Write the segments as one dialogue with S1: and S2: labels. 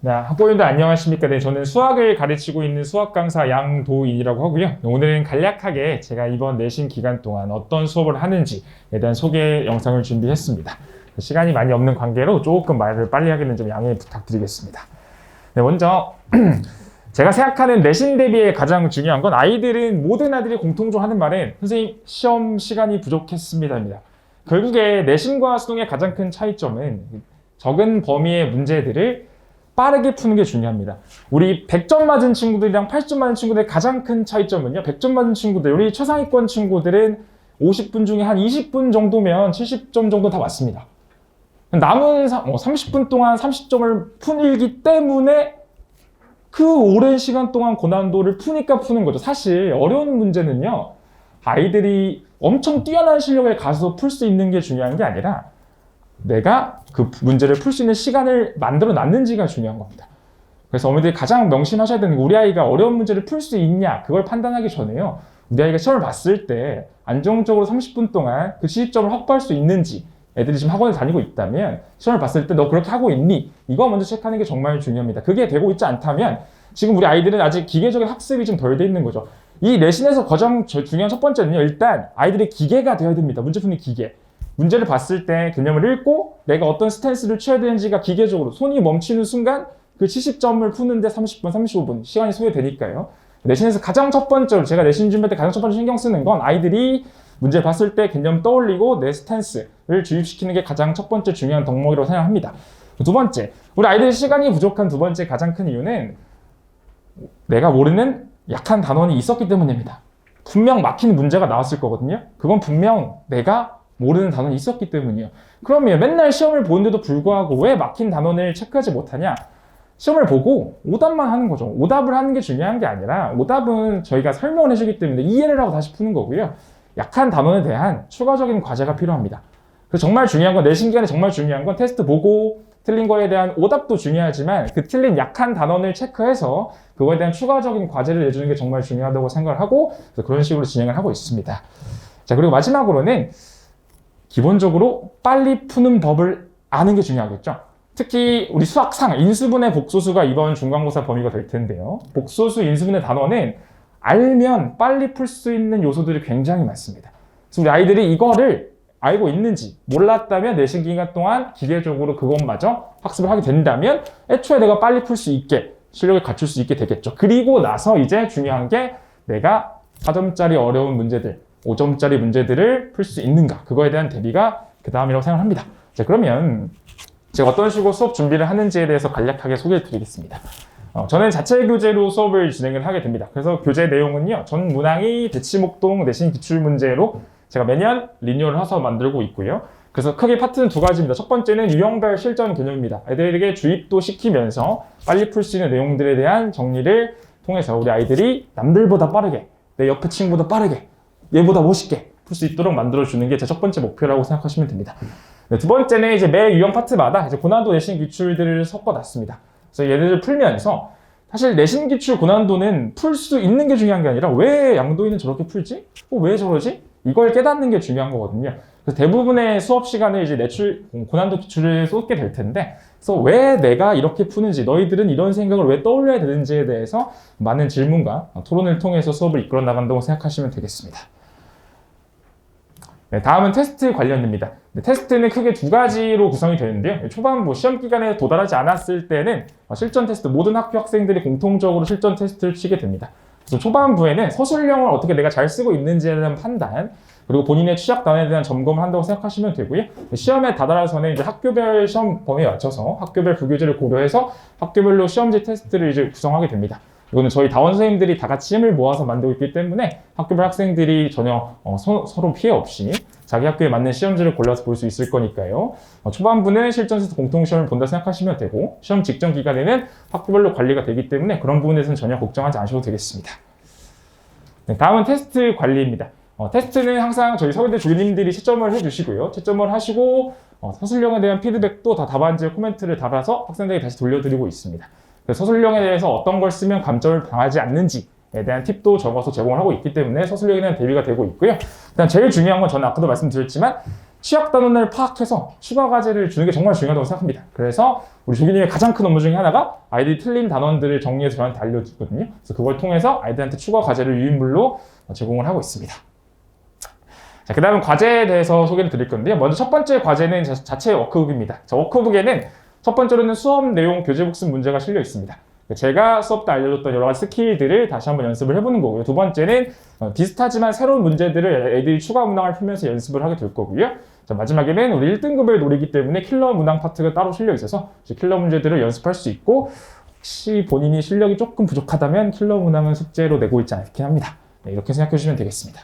S1: 네, 학부모님들 안녕하십니까? 네, 저는 수학을 가르치고 있는 수학 강사 양도인이라고 하고요. 오늘은 간략하게 제가 이번 내신 기간 동안 어떤 수업을 하는지에 대한 소개 영상을 준비했습니다. 시간이 많이 없는 관계로 조금 말을 빨리 하기는 좀 양해 부탁드리겠습니다. 네, 먼저 제가 생각하는 내신 대비에 가장 중요한 건 모든 아이들이 공통적으로 하는 말은 선생님 시험 시간이 부족했습니다입니다. 결국에 내신과 수능의 가장 큰 차이점은 적은 범위의 문제들을 빠르게 푸는 게 중요합니다. 우리 100점 맞은 친구들이랑 80점 맞은 친구들의 가장 큰 차이점은요. 100점 맞은 친구들, 우리 최상위권 친구들은 50분 중에 한 20분 정도면 70점 정도 다 맞습니다. 남은 30분 동안 30점을 풀기 때문에 그 오랜 시간 동안 고난도를 푸니까 푸는 거죠. 사실 어려운 문제는요. 아이들이 엄청 뛰어난 실력을 가서 풀 수 있는 게 중요한 게 아니라 내가 그 문제를 풀 수 있는 시간을 만들어 놨는지가 중요한 겁니다. 그래서 어머니들이 가장 명심하셔야 되는 게 우리 아이가 어려운 문제를 풀 수 있냐 그걸 판단하기 전에요. 우리 아이가 시험을 봤을 때 안정적으로 30분 동안 그 70점을 확보할 수 있는지 애들이 지금 학원을 다니고 있다면 시험을 봤을 때 너 그렇게 하고 있니? 이거 먼저 체크하는 게 정말 중요합니다. 그게 되고 있지 않다면 지금 우리 아이들은 아직 기계적인 학습이 좀 덜 돼 있는 거죠. 이 내신에서 가장 중요한 첫 번째는요. 일단 아이들이 기계가 되어야 됩니다. 문제 푸는 기계. 문제를 봤을 때 개념을 읽고 내가 어떤 스탠스를 취해야 되는지가 기계적으로 손이 멈추는 순간 그 70점을 푸는데 30분, 35분 시간이 소요되니까요. 내신에서 가장 첫 번째로 제가 내신 준비할 때 가장 첫 번째로 신경 쓰는 건 아이들이 문제 봤을 때 개념 떠올리고 내 스탠스를 주입시키는 게 가장 첫 번째 중요한 덕목이라고 생각합니다. 두 번째, 우리 아이들이 시간이 부족한 두 번째 가장 큰 이유는 내가 모르는 약한 단원이 있었기 때문입니다. 분명 막히는 문제가 나왔을 거거든요. 그건 분명 내가 모르는 단원이 있었기 때문이에요. 그러면 맨날 시험을 보는데도 불구하고 왜 막힌 단원을 체크하지 못하냐? 시험을 보고 오답만 하는 거죠. 오답을 하는 게 중요한 게 아니라 오답은 저희가 설명을 해주기 때문에 이해를 하고 다시 푸는 거고요. 약한 단원에 대한 추가적인 과제가 필요합니다. 그래서 정말 중요한 건 내신 기간에 정말 중요한 건 테스트 보고 틀린 거에 대한 오답도 중요하지만 그 틀린 약한 단원을 체크해서 그거에 대한 추가적인 과제를 내주는 게 정말 중요하다고 생각을 하고 그래서 그런 식으로 진행을 하고 있습니다. 자, 그리고 마지막으로는 기본적으로 빨리 푸는 법을 아는 게 중요하겠죠. 특히 우리 수학상 인수분해 복소수가 이번 중간고사 범위가 될 텐데요. 복소수 인수분해 단원은 알면 빨리 풀 수 있는 요소들이 굉장히 많습니다. 그래서 우리 아이들이 이거를 알고 있는지 몰랐다면 내신 기간 동안 기계적으로 그것마저 학습을 하게 된다면 애초에 내가 빨리 풀 수 있게 실력을 갖출 수 있게 되겠죠. 그리고 나서 이제 중요한 게 내가 4점짜리 어려운 문제들 5점짜리 문제들을 풀 수 있는가 그거에 대한 대비가 그 다음이라고 생각합니다. 자, 그러면 제가 어떤 식으로 수업 준비를 하는지에 대해서 간략하게 소개해 드리겠습니다. 저는 자체 교재로 수업을 진행을 하게 됩니다. 그래서 교재 내용은요. 전 문항이 대치목동 내신 기출문제로 제가 매년 리뉴얼을 해서 만들고 있고요. 그래서 크게 파트는 두 가지입니다. 첫 번째는 유형별 실전 개념입니다. 애들에게 주입도 시키면서 빨리 풀 수 있는 내용들에 대한 정리를 통해서 우리 아이들이 남들보다 빠르게 내 옆에 친구보다 빠르게 얘보다 멋있게 풀 수 있도록 만들어주는 게 제 첫 번째 목표라고 생각하시면 됩니다. 네, 두 번째는 이제 매 유형 파트마다 이제 고난도 내신 기출들을 섞어놨습니다. 그래서 얘들을 풀면서 사실 내신 기출 고난도는 풀 수 있는 게 중요한 게 아니라 왜 양도인은 저렇게 풀지? 왜 저러지? 이걸 깨닫는 게 중요한 거거든요. 그래서 대부분의 수업 시간을 이제 고난도 기출을 쏟게 될 텐데, 그래서 왜 내가 이렇게 푸는지, 너희들은 이런 생각을 왜 떠올려야 되는지에 대해서 많은 질문과 토론을 통해서 수업을 이끌어 나간다고 생각하시면 되겠습니다. 네, 다음은 테스트 관련입니다. 네, 테스트는 크게 두 가지로 구성이 되는데요. 초반부 시험 기간에 도달하지 않았을 때는 실전 테스트, 모든 학교 학생들이 공통적으로 실전 테스트를 치게 됩니다. 그래서 초반부에는 서술형을 어떻게 내가 잘 쓰고 있는지에 대한 판단, 그리고 본인의 취약 단원에 대한 점검을 한다고 생각하시면 되고요. 시험에 다다라서는 이제 학교별 시험 범위에 맞춰서 학교별 부교재를 고려해서 학교별로 시험지 테스트를 이제 구성하게 됩니다. 이거는 저희 다원 선생님들이 다 같이 힘을 모아서 만들고 있기 때문에 학교별 학생들이 전혀 서로 피해 없이 자기 학교에 맞는 시험지를 골라서 볼 수 있을 거니까요. 초반부는 실전 테스트 공통시험을 본다 생각하시면 되고 시험 직전 기간에는 학교별로 관리가 되기 때문에 그런 부분에서는 전혀 걱정하지 않으셔도 되겠습니다. 네, 다음은 테스트 관리입니다. 테스트는 항상 저희 서울대 주임님들이 채점을 해주시고요. 채점을 하시고 서술형에 대한 피드백도 다 답안지에 코멘트를 달아서 학생들에게 다시 돌려드리고 있습니다. 서술형에 대해서 어떤 걸 쓰면 감점을 당하지 않는지에 대한 팁도 적어서 제공을 하고 있기 때문에 서술형에 대한 대비가 되고 있고요. 일단 제일 중요한 건 저는 아까도 말씀드렸지만 취약 단원을 파악해서 추가 과제를 주는 게 정말 중요하다고 생각합니다. 그래서 우리 조교님의 가장 큰 업무 중에 하나가 아이들이 틀린 단원들을 정리해서 저한테 알려주거든요. 그래서 그걸 통해서 아이들한테 추가 과제를 유인물로 제공을 하고 있습니다. 자, 그 다음은 과제에 대해서 소개를 드릴 건데요. 먼저 첫 번째 과제는 자체 워크북입니다. 자, 워크북에는 첫 번째로는 수업 내용 교재 복습 문제가 실려 있습니다. 제가 수업 때 알려줬던 여러 가지 스킬들을 다시 한번 연습을 해보는 거고요. 두 번째는 비슷하지만 새로운 문제들을 애들이 추가 문항을 풀면서 연습을 하게 될 거고요. 자, 마지막에는 우리 1등급을 노리기 때문에 킬러 문항 파트가 따로 실려 있어서 킬러 문제들을 연습할 수 있고, 혹시 본인이 실력이 조금 부족하다면 킬러 문항은 숙제로 내고 있지 않긴 합니다. 네, 이렇게 생각해 주시면 되겠습니다.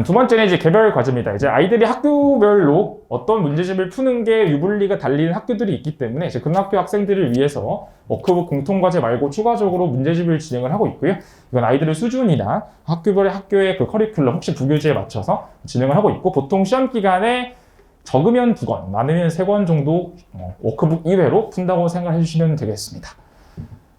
S1: 두 번째는 이제 개별 과제입니다. 이제 아이들이 학교별로 어떤 문제집을 푸는 게 유불리가 달리는 학교들이 있기 때문에 이제 그런 학교 학생들을 위해서 워크북 공통과제 말고 추가적으로 문제집을 진행을 하고 있고요. 이건 아이들의 수준이나 학교별의 학교의 그 커리큘럼 혹시 부교재에 맞춰서 진행을 하고 있고, 보통 시험 기간에 적으면 2권, 많으면 3권 정도 워크북 이외로 푼다고 생각해 주시면 되겠습니다.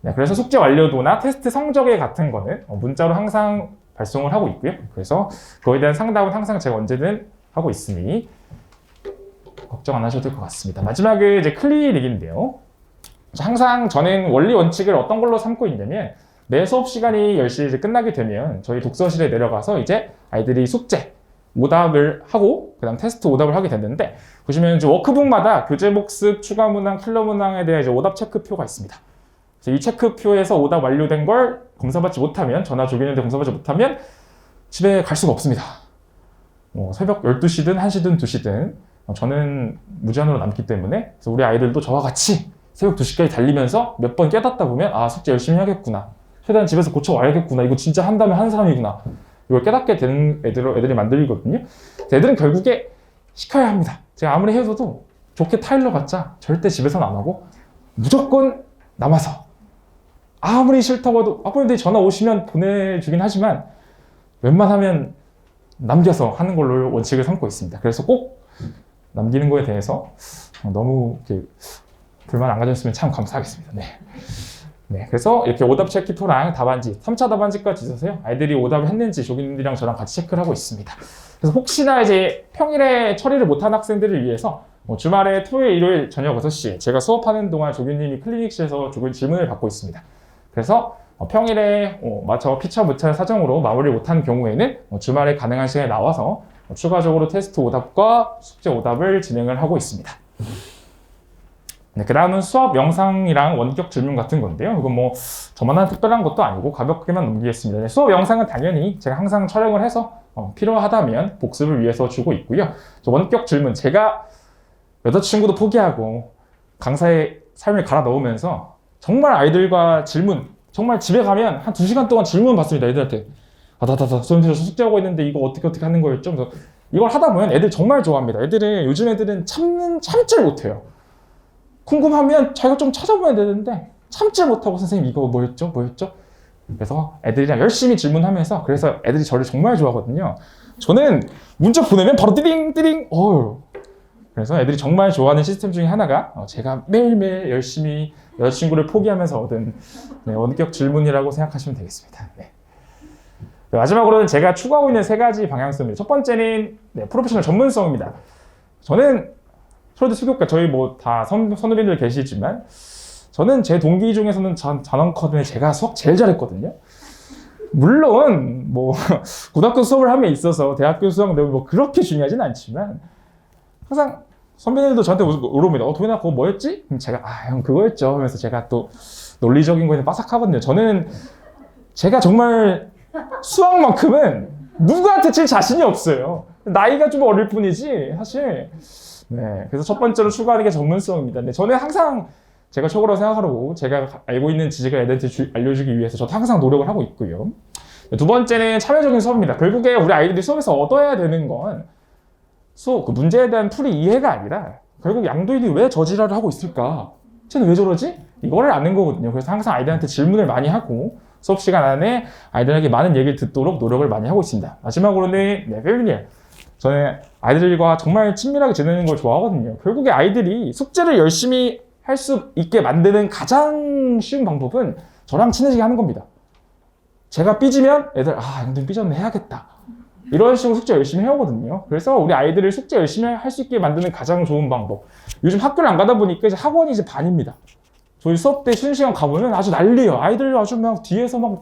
S1: 네, 그래서 숙제 완료도나 테스트 성적에 같은 거는 문자로 항상 발송을 하고 있고요. 그래서 그거에 대한 상담은 항상 제가 언제든 하고 있으니 걱정 안 하셔도 될 것 같습니다. 마지막에 이제 클리닉인데요. 항상 저는 원리 원칙을 어떤 걸로 삼고 있냐면, 매 수업 시간이 10시에 이제 끝나게 되면 저희 독서실에 내려가서 이제 아이들이 숙제 오답을 하고 그다음 테스트 오답을 하게 됐는데, 보시면 이제 워크북마다 교재 복습, 추가 문항, 킬러 문항에 대한 이제 오답 체크표가 있습니다. 이 체크표에서 오답 완료된 걸 검사받지 못하면, 전화 조교님한테 검사받지 못하면 집에 갈 수가 없습니다. 새벽 12시든 1시든 2시든 저는 무제한으로 남기 때문에, 그래서 우리 아이들도 저와 같이 새벽 2시까지 달리면서 몇 번 깨닫다 보면, 아, 숙제 열심히 해야겠구나, 최대한 집에서 고쳐와야겠구나, 이거 진짜 한다면 하는 사람이구나, 이걸 깨닫게 되는 애들이 만들거든요. 애들은 결국에 시켜야 합니다. 제가 아무리 해줘도 좋게 타일러 봤자 절대 집에서는 안 하고 무조건 남아서, 아무리 싫다고 해도 학부모님들이 전화 오시면 보내주긴 하지만 웬만하면 남겨서 하는 걸로 원칙을 삼고 있습니다. 그래서 꼭 남기는 거에 대해서 너무 이렇게 불만 안 가졌으면 참 감사하겠습니다. 네, 그래서 이렇게 오답 체크표랑 답안지, 3차 답안지까지 있어서요, 아이들이 오답을 했는지 조교님들이랑 저랑 같이 체크를 하고 있습니다. 그래서 혹시나 이제 평일에 처리를 못한 학생들을 위해서 주말에 토요일, 일요일 저녁 6시에 제가 수업하는 동안 조교님이 클리닉실에서 조교 질문을 받고 있습니다. 그래서 평일에 마저 피처 무차 사정으로 마무리를 못한 경우에는 주말에 가능한 시간에 나와서 추가적으로 테스트 오답과 숙제 오답을 진행을 하고 있습니다. 네, 그 다음은 수업 영상이랑 원격 질문 같은 건데요. 이건 뭐 저만한 특별한 것도 아니고 가볍게만 넘기겠습니다. 네, 수업 영상은 당연히 제가 항상 촬영을 해서 필요하다면 복습을 위해서 주고 있고요. 원격 질문, 제가 여자친구도 포기하고 강사의 삶을 갈아 넣으면서 정말 아이들과 질문, 정말 집에 가면 한 2시간 동안 질문 받습니다. 애들한테. 선생님 숙제하고 있는데 이거 어떻게 하는 거였죠? 그래서 이걸 하다 보면 애들 정말 좋아합니다. 요즘 애들은 참질 못해요. 궁금하면 자기가 좀 찾아봐야 되는데 참질 못하고, 선생님 이거 뭐였죠? 그래서 애들이랑 열심히 질문하면서, 그래서 애들이 저를 정말 좋아하거든요. 저는 문자 보내면 바로 띠링 그래서 애들이 정말 좋아하는 시스템 중에 하나가 제가 매일매일 열심히 여자친구를 포기하면서 얻은 원격 질문이라고 생각하시면 되겠습니다. 네. 마지막으로는 제가 추구하고 있는 3가지 방향성입니다. 첫 번째는 프로페셔널 전문성입니다. 저는 초대 수교과, 저희 뭐 다 선후배들 계시지만, 저는 제 동기 중에서는 단원커든에 제가 수학 제일 잘했거든요. 물론 뭐 고등학교 수업을 함에 있어서 대학교 수학 내용이 뭐 그렇게 중요하진 않지만, 항상 선배님들도 저한테 물어봅니다. 도현아 그거 뭐였지? 그럼 제가 형 그거였죠 하면서 제가 또 논리적인 거에는 빠삭하거든요. 저는 제가 정말 수학만큼은 누구한테 제일 자신이 없어요. 나이가 좀 어릴 뿐이지 사실. 네, 그래서 첫 번째로 추구하는 게 전문성입니다. 근데 저는 항상 제가 최고라고 생각하고 제가 알고 있는 지식을 애들한테 알려주기 위해서 저도 항상 노력을 하고 있고요. 두 번째는 참여적인 수업입니다. 결국에 우리 아이들이 수업에서 얻어야 되는 건 그 문제에 대한 풀이 이해가 아니라, 결국 양도인이 왜 저지랄을 하고 있을까? 쟤는 왜 저러지? 이거를 아는 거거든요. 그래서 항상 아이들한테 질문을 많이 하고 수업 시간 안에 아이들에게 많은 얘기를 듣도록 노력을 많이 하고 있습니다. 마지막으로는 패밀리얼. 저는 아이들과 정말 친밀하게 지내는 걸 좋아하거든요. 결국에 아이들이 숙제를 열심히 할 수 있게 만드는 가장 쉬운 방법은 저랑 친해지게 하는 겁니다. 제가 삐지면 애들 형님 삐졌네 해야겠다. 이런 식으로 숙제 열심히 해오거든요. 그래서 우리 아이들을 숙제 열심히 할 수 있게 만드는 가장 좋은 방법. 요즘 학교를 안 가다 보니까 이제 학원이 이제 반입니다. 저희 수업 때 쉬는 시간 가보면 아주 난리예요. 아이들 아주 막 뒤에서 막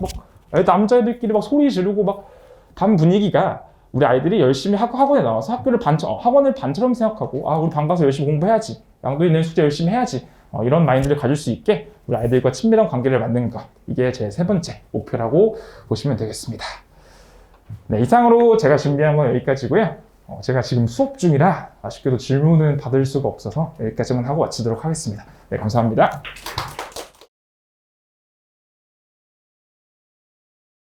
S1: 남자애들끼리 막 소리 지르고 막 반 분위기가 우리 아이들이 열심히 학원에 나와서 학원을 반처럼 생각하고 우리 반 가서 열심히 공부해야지. 양도 있는 숙제 열심히 해야지. 이런 마인드를 가질 수 있게 우리 아이들과 친밀한 관계를 만드는 것. 이게 제 세 번째 목표라고 보시면 되겠습니다. 네, 이상으로 제가 준비한 건 여기까지고요. 제가 지금 수업 중이라 아쉽게도 질문은 받을 수가 없어서 여기까지만 하고 마치도록 하겠습니다. 네, 감사합니다.